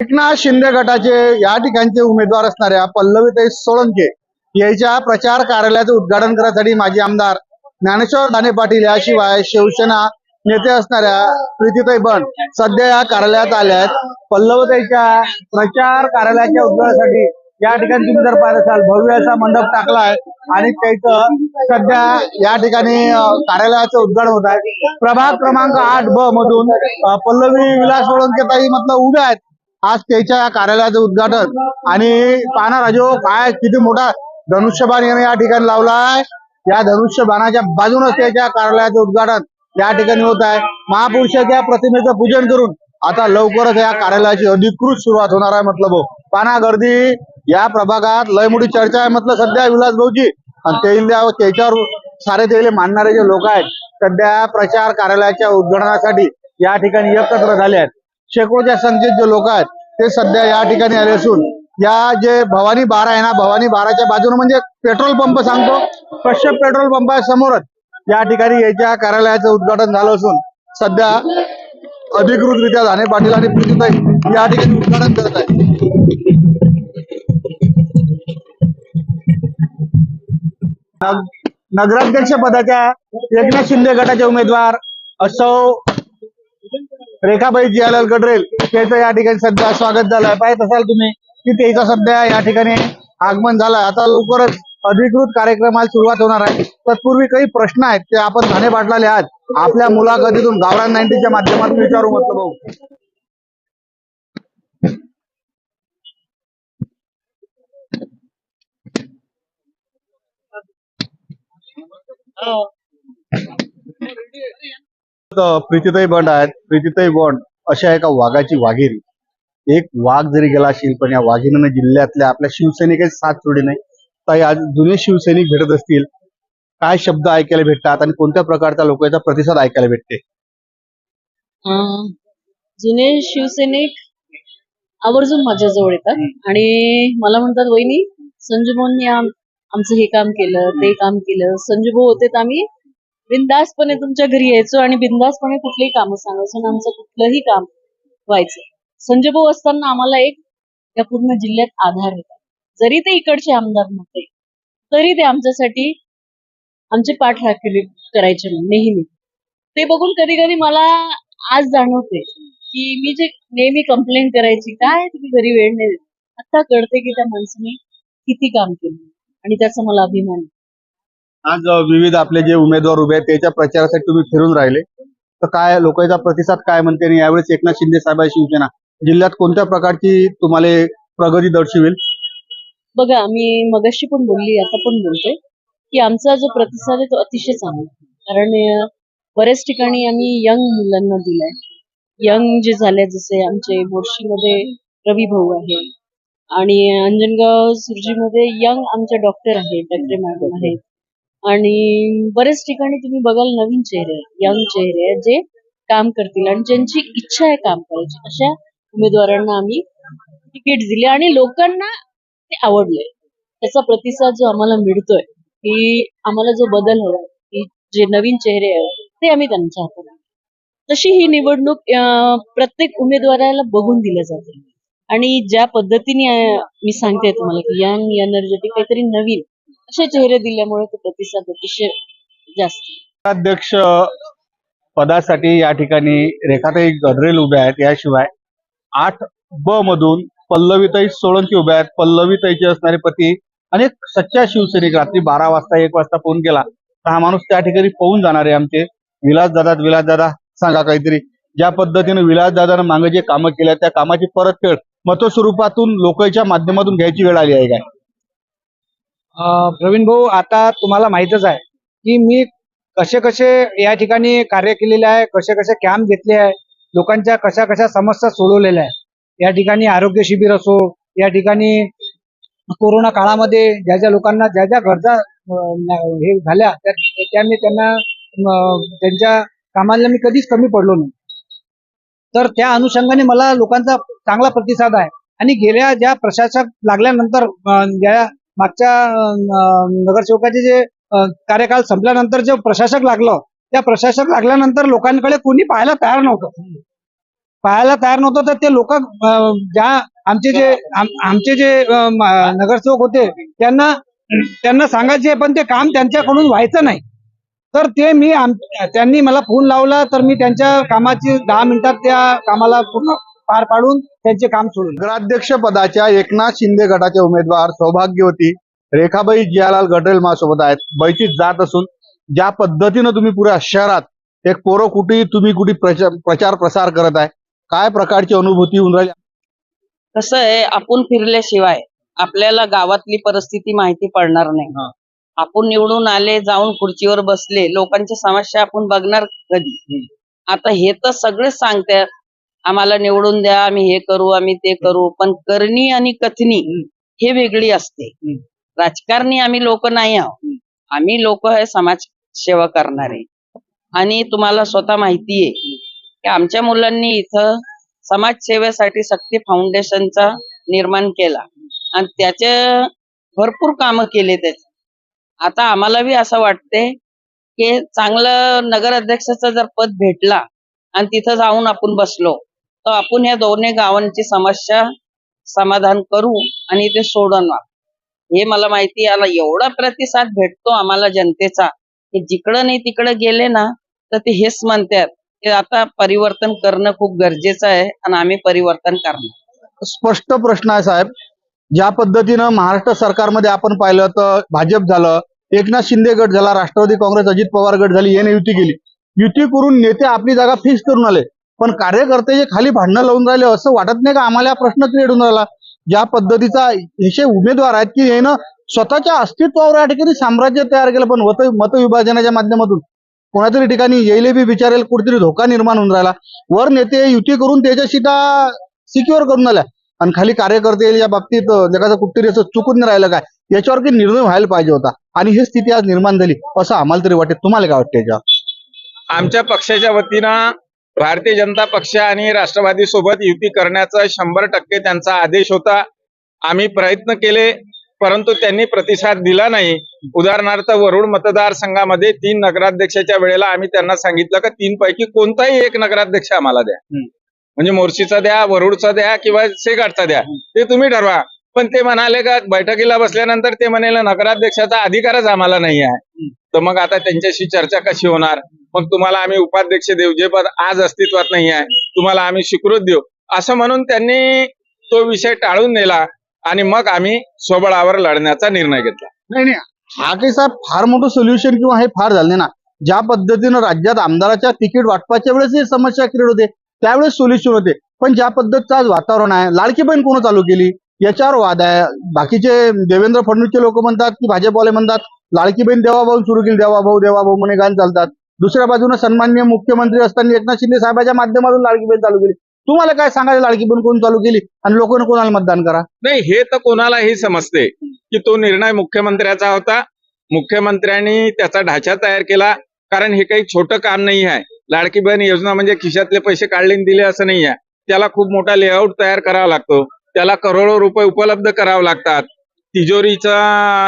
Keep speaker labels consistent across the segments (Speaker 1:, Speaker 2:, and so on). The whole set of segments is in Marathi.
Speaker 1: एकनाथ शिंदे गटाचे या ठिकाणचे उमेदवार असणाऱ्या पल्लवीताई सोळंके यांच्या प्रचार कार्यालयाचं उद्घाटन करण्यासाठी माजी आमदार ज्ञानेश्वर दाने पाटील याशिवाय शिवसेना नेते असणाऱ्या प्रीतीताई बंड सध्या या कार्यालयात आल्या आहेत। पल्लवीताईच्या प्रचार कार्यालयाच्या उद्घाटनासाठी या ठिकाणी तुम्ही जर पाहिलं असाल भव्य असा मंडप टाकला आहे आणि त्याचं सध्या या ठिकाणी कार्यालयाचं उद्घाटन होत आहे। प्रभाग क्रमांक 8B मधून पल्लवी विलास सोळंके ताई मतलब उभे आहेत आज त्याच्या कार्यालयाचं उद्घाटन। आणि पाहणार राजो काय किती मोठा धनुष्यबाण याने या ठिकाणी लावला आहे। या धनुष्यबाणाच्या बाजूनच त्याच्या कार्यालयाचं उद्घाटन या ठिकाणी होत आहे। महापुरुषाच्या प्रतिमेचं पूजन करून आता लवकरच या कार्यालयाची अधिकृत सुरुवात होणार आहे। मतलब पाहना गर्दी या प्रभागात लय मोठी चर्चा आहे म्हटलं सध्या विलास भाऊची आणि त्याच्यावर सारे ते मानणारे जे लोक आहेत सध्या प्रचार कार्यालयाच्या उद्घाटनासाठी या ठिकाणी एकत्र झाले आहेत। शेकडोच्या संख्येत जे लोक आहेत ते सध्या या ठिकाणी आले असून या जे भवानी बार आहे ना भवानी बाराच्या बाजूने म्हणजे पेट्रोल पंप सांगतो कश्यप पेट्रोल पंप आहे समोरच या ठिकाणी याच्या कार्यालयाचं उद्घाटन झालं असून सध्या अधिकृतरित्या दाने पाटील आणि प्रीतीताई या ठिकाणी उद्घाटन करत आहेत। नगराध्यक्ष पदाच्या एकनाथ शिंदे गटाचे उमेदवार असो रेखाबाई जियालाल गडरेल त्याचं या ठिकाणी सध्या स्वागत झालंय। पाहत असाल तुम्ही की त्याचं सध्या या ठिकाणी आगमन झालंय। आता लवकरच अधिकृत कार्यक्रमाला सुरुवात होणार आहे। तत्पूर्वी काही प्रश्न आहेत ते आपण दाने पाटलाले आज आपल्या मुलाखतीतून गावरान 90च्या माध्यमातून विचारू म्हटलं भाऊ। प्रीतीताई बंड आहेत। प्रीतीताई बंड अशा एका वाघाची वाघेरी एक वाघ जरी गेला असेल पण या वाघिणीने जिल्ह्यातल्या आपल्या शिवसैनिकांची साथ सोडली नाही। ताई आज जुने शिवसैनिक भेटत असतील काय शब्द ऐकायला भेटतात आणि कोणत्या प्रकारचा लोकांचा प्रतिसाद ऐकायला भेटते?
Speaker 2: जुने शिवसैनिक आवर्जून माझ्याजवळ येतात आणि मला म्हणतात वहिनी संजू भाऊंनी आमचं हे काम केलं ते काम केलं। संजू भाऊ होते तर आम्ही बिंदासपणे तुमच्या घरी यायचो आणि बिंदासपणे कुठलेही काम सांगायचो आणि आमचं कुठलंही काम व्हायचं। संजय भाऊ असताना आम्हाला एक या पूर्ण जिल्ह्यात आधार होता। जरी ते इकडचे आमदार नव्हते तरी ते आमच्यासाठी आमचे पाठराखण करायचे नेहमी। ते बघून कधी कधी मला आज जाणवते की मी जे नेहमी कंप्लेंट करायची काय तुम्ही घरी वेळ नाही देत, आता कळते की त्या माणसाने किती काम केलं आणि त्याचा मला अभिमान आहे।
Speaker 1: आज विविध आपले जे उमेदवार उभे आहेत त्याच्या प्रचारासाठी तुम्ही फिरून राहिले तर काय लोकांचा प्रतिसाद काय म्हणते आणि यावेळेस एकनाथ शिंदे साहेब शिवसेना जिल्ह्यात कोणत्या प्रकारची तुम्हाला प्रगती दर्शवेल?
Speaker 2: बघा मी मगाशी पण बोलली आता पण बोलते की आमचा जो प्रतिसाद आहे तो अतिशय चांगला आहे। कारण बऱ्याच ठिकाणी आम्ही यंग मुलांना दिलाय। यंग जे झाले जसे आमचे बोर्शीमध्ये रवी भाऊ आहे आणि अंजनगाव सुरजीमध्ये यंग आमचे डॉक्टर आहेत डॉक्टर मॅडम आहेत आणि बरेच ठिकाणी तुम्ही बघाल नवीन चेहरे यंग चेहरे आहेत जे काम करतील आणि ज्यांची इच्छा आहे काम करायची अशा उमेदवारांना आम्ही तिकीट दिले आणि लोकांना ते आवडले। त्याचा प्रतिसाद जो आम्हाला मिळतोय की आम्हाला जो बदल हवाय की जे नवीन चेहरे आहेत ते आम्ही त्यांच्या हातात तशी ही निवडणूक प्रत्येक उमेदवाराला बघून दिल्या जाते आणि ज्या पद्धतीने मी सांगते तुम्हाला की यंग एनर्जेटिक काहीतरी नवीन असे चेहरे दिल्यामुळे तो प्रतिसाद अतिशय जास्त।
Speaker 1: अध्यक्ष पदासाठी या ठिकाणी रेखाताई गडरेल उभ्या आहेत। याशिवाय 8B मधून पल्लवीताई सोळंके उभ्या आहेत। पल्लवीताईचे असणारे पती आणि एक सच्चा शिवसैनिक रात्री 12 वाजता 1 वाजता फोन केला तर हा माणूस त्या ठिकाणी पोहून जाणार आहे आमचे विलास दादा सांगा काहीतरी ज्या पद्धतीने विलास दादानं मागे जे कामं केल्या त्या कामाची परतफेड मत स्वरूपातून लोकांच्या माध्यमातून घ्यायची वेळ आली आहे काय?
Speaker 3: प्रवीण भाऊ आता तुम्हाला माहितच आहे की मी कसे कसे या ठिकाणी कार्य केलेले आहे, कसे कसे कॅम्प घेतले आहे, लोकांच्या कशा कशा समस्या सोडवलेल्या आहे। या ठिकाणी आरोग्य शिबिर असो, या ठिकाणी कोरोना काळामध्ये ज्या ज्या लोकांना ज्या ज्या गरजा हे झाल्या त्या मी त्यांना त्यांच्या कामाला मी कधीच कमी पडलो नाही। तर त्या अनुषंगाने मला लोकांचा चांगला प्रतिसाद आहे आणि गेल्या ज्या प्रशासक लागल्यानंतर ज्या मागच्या नगरसेवकाचे जे कार्यकाल संपल्यानंतर जे प्रशासक लागलं त्या प्रशासक लागल्यानंतर लोकांकडे कोणी पाहायला तयार नव्हतं पाहायला तयार नव्हतं, तर ते लोक ज्या आमचे जे नगरसेवक होते त्यांना सांगायचे, पण ते काम त्यांच्याकडून व्हायचं नाही. तर ते त्यांनी मला फोन लावला, तर मी त्यांच्या कामाची 10 मिनिटात त्या कामाला पूर्ण पार पाडून त्यांचे काम सोडून.
Speaker 1: नगराध्यक्ष पदाच्या एकनाथ शिंदे गटाचे उमेदवार सौभाग्यवती रेखाबाई जियालाल गटेल माझ्यासोबत आहेत. बैठीत जात असून ज्या पद्धतीनं तुम्ही पुऱ्या शहरात एक पोरकुटी तुम्ही कुठे प्रचार प्रसार करत आहे, काय प्रकारची अनुभूती होऊन राहिली?
Speaker 4: कसं आहे, आपण फिरल्याशिवाय आपल्याला गावातली परिस्थिती माहिती पडणार नाही. आपण निवडून आले, जाऊन खुर्चीवर बसले, लोकांच्या समस्या आपण बघणार कधी? आता हे तर सगळेच सांगतात आम्हाला निवडून द्या, आम्ही हे करू, आम्ही ते करू, पण करणी आणि कथनी हे वेगळी असते. राजकारणी आम्ही लोक नाही आहोत, आम्ही लोक हे समाज सेवा करणारे. आणि तुम्हाला स्वतः माहितीये की आमच्या मुलांनी इथं समाजसेवेसाठी शक्ती फाउंडेशनचा निर्माण केला आणि त्याचे भरपूर कामं केले. त्याचे आता आम्हाला बी असं वाटते की चांगलं नगराध्यक्षाचं जर पद भेटला आणि तिथं जाऊन आपण बसलो तर आपण या दोन्ही गावांची समस्या समाधान करू आणि ते सोडवणार. हे मला माहिती आहे. एवढा प्रतिसाद भेटतो आम्हाला जनतेचा की जिकडं नाही तिकडं गेले ना तर ते हेच म्हणतात की आता परिवर्तन करणं खूप गरजेचं आहे आणि आम्ही परिवर्तन करणार.
Speaker 1: स्पष्ट प्रश्न आहे साहेब, ज्या पद्धतीनं महाराष्ट्र सरकारमध्ये आपण पाहिलं तर भाजप झालं, एकनाथ शिंदे गट झाला, राष्ट्रवादी काँग्रेस अजित पवार गट झाली, याने युती केली. युती करून नेते आपली जागा फिक्स करून आले, पण कार्यकर्ते जे खाली भांडणं लावून राहिले, असं वाटत नाही का आम्हाला हा प्रश्न क्रिएट होऊन राहिला? ज्या पद्धतीचा हे उमेदवार आहेत की यानं स्वतःच्या अस्तित्वावर या ठिकाणी साम्राज्य तयार केलं, पण मतविभाजनाच्या माध्यमातून कोणातरी ठिकाणी येईल बी विचारेल कुठेतरी धोका निर्माण होऊन राहिला. वर नेते युती करून त्याच्या सीटा सिक्युअर करून आल्या आणि खाली कार्यकर्ते या बाबतीत जगाचं कुठतरी असं चुकून नाही राहिलं काय, याच्यावर काही निर्णय व्हायला पाहिजे होता आणि ही स्थिती आज निर्माण झाली असं आम्हाला तरी वाटते. तुम्हाला काय वाटते याच्यावर?
Speaker 5: आमच्या पक्षाच्या वतीनं भारतीय जनता पक्ष आणि राष्ट्रवादी सोबत युती करण्याचा 100% त्यांचा आदेश होता. आम्ही प्रयत्न केले, परंतु त्यांनी प्रतिसाद दिला नाही. उदाहरणार्थ वरुड मतदारसंघामध्ये 3 नगराध्यक्षाच्या वेळेला आम्ही त्यांना सांगितलं की 3 पैकी कोणताही एक नगराध्यक्ष आम्हाला द्या, म्हणजे मोर्शीचा द्या, वरुडचा द्या किंवा शेगाटचा द्या, ते तुम्ही ठरवा. पण ते म्हणाले का बैठकीला बसल्यानंतर ते म्हणाले नगराध्यक्षाचा अधिकारच आम्हाला नाही आहे. तर मग आता त्यांच्याशी चर्चा कशी होणार? मग तुम्हाला आम्ही उपाध्यक्ष देऊ, जे पद आज अस्तित्वात नाही आहे, तुम्हाला आम्ही स्वीकृत देऊ, असं म्हणून त्यांनी तो विषय टाळून नेला आणि मग आम्ही स्वबळावर लढण्याचा निर्णय घेतला.
Speaker 1: नाही नाही, हा काही साहेब फार मोठं सोल्युशन किंवा हे फार झालं नाही ना. ज्या पद्धतीनं राज्यात आमदाराच्या तिकीट वाटपाच्या वेळेस ही समस्या क्रिएट होते, त्यावेळेस सोल्युशन होते. पण ज्या पद्धतीचं आज वातावरण आहे, लाडकी बहीण कोण चालू केली याच्यावर वाद आहे. बाकीचे देवेंद्र फडणवीसचे लोक म्हणतात की भाजपवाले म्हणतात लाडकी बहीण देवाभाऊ सुरू केली, देवाभाऊ म्हणे गाणं चालतात. दुसऱ्या बाजूने सन्माननीय मुख्यमंत्री असताना एकनाथ शिंदे साहेबांच्या माध्यमातून लाडकी बहीण चालू केली. तुम्हाला काय सांगायचं, लाडकी बहीण कोण चालू केली आणि लोकांनी कोणाला मतदान करा?
Speaker 5: नाही, हे तर कोणालाही समजते की तो निर्णय मुख्यमंत्र्याचा होता. मुख्यमंत्र्यांनी त्याचा ढाचा तयार केला, कारण हे काही छोटं काम नाही आहे. लाडकी बहीण योजना म्हणजे खिशातले पैसे काढले दिले असं नाही आहे. त्याला खूप मोठा लेआउट तयार करावा लागतो, त्याला करोडो रुपये उपलब्ध करावे लागतात, तिजोरीचा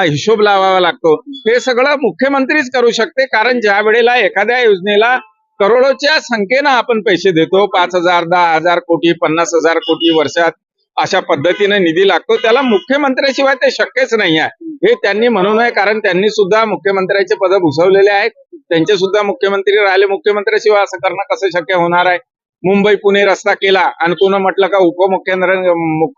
Speaker 5: हिशोब लावावा लागतो. हे सगळं मुख्यमंत्रीच करू शकते, कारण ज्या वेळेला एखाद्या योजनेला करोडोच्या संख्येनं आपण पैसे देतो, 5,000, 10,000 कोटी, 50,000 कोटी वर्षात अशा पद्धतीने निधी लागतो, त्याला मुख्यमंत्र्याशिवाय ते शक्यच नाही आहे. हे त्यांनी म्हणून आहे, कारण त्यांनी सुद्धा मुख्यमंत्र्याचे पद भूषवलेले आहेत, त्यांचे सुद्धा मुख्यमंत्री राहिले. मुख्यमंत्र्याशिवाय असं करणं कसं शक्य होणार आहे? मुंबई पुणे रस्ता केला आणि पुन्हा म्हटलं का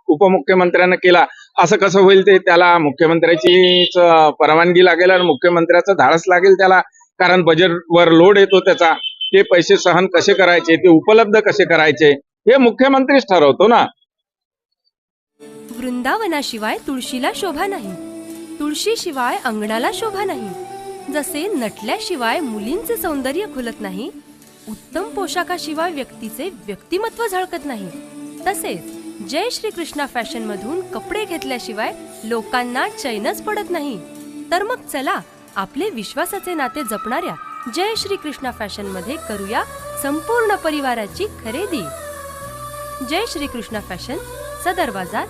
Speaker 5: उपमुख्यमंत्र्यानं केला, असं कसं होईल? ते त्याला मुख्यमंत्र्याचीच परवानगी लागेल आणि मुख्यमंत्र्याचं धाडस लागेल त्याला, कारण बजेटवर लोड येतो त्याचा. ते पैसे सहन कसे करायचे, ते उपलब्ध कसे करायचे, हे मुख्यमंत्रीच ठरवतो ना.
Speaker 6: वृंदावनाशिवाय तुळशीला शोभा नाही, तुळशीशिवाय अंगणाला शोभा नाही. जसे नटल्याशिवाय मुलींचे सौंदर्य खुलत नाही, उत्तम पोशाखाशिवाय व्यक्तीचे व्यक्तिमत्व झळकत नाही, तसेच जय श्री कृष्णा फॅशन मधून कपडे घेतल्याशिवाय लोकांना चैनच पडत नाही. तर मग चला आपले विश्वासाचे नाते जपणाऱ्या जय श्री कृष्णा फॅशन मध्ये करूया संपूर्ण परिवाराची खरेदी. जय श्री कृष्णा फॅशन, सदर बाजार,